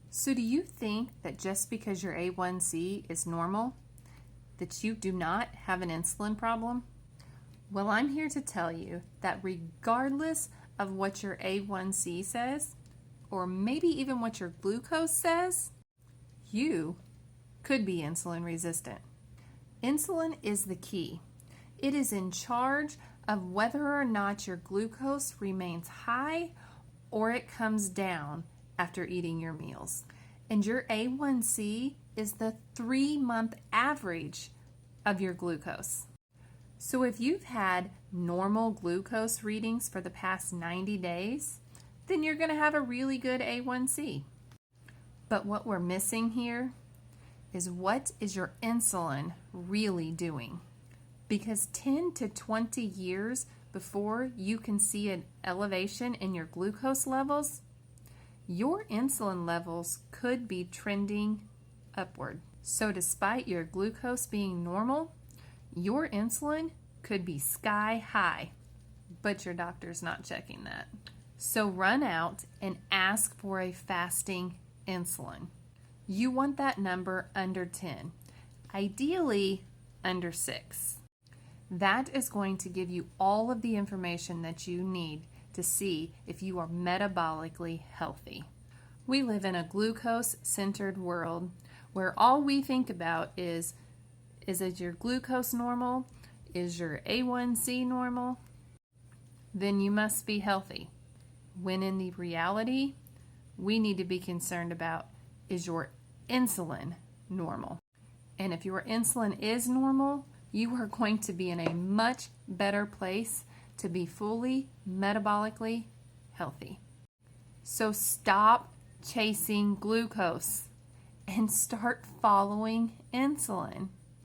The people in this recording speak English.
So do you think that just because your A1C is normal, that you do not have an insulin problem? Well, I'm here to tell you that regardless of what your A1C says, or maybe even what your glucose says, you could be insulin resistant. Insulin is the key. It is in charge of whether or not your glucose remains high or it comes down after eating your meals. And your A1C is the 3-month average of your glucose. So if you've had normal glucose readings for the past 90 days, then you're going to have a really good A1C. But what we're missing here is, what is your insulin really doing? Because 10 to 20 years before you can see an elevation in your glucose levels, your insulin levels could be trending upward. So despite your glucose being normal, your insulin could be sky high, but your doctor's not checking that. So run out and ask for a fasting insulin. You want that number under 10, ideally under 6. That is going to give you all of the information that you need to see if you are metabolically healthy. We live in a glucose-centered world where all we think about is it your glucose normal? Is your A1C normal? Then you must be healthy. When in the reality, we need to be concerned about, is your insulin normal? And if your insulin is normal, you are going to be in a much better place to be fully metabolically healthy. So stop chasing glucose and start following insulin.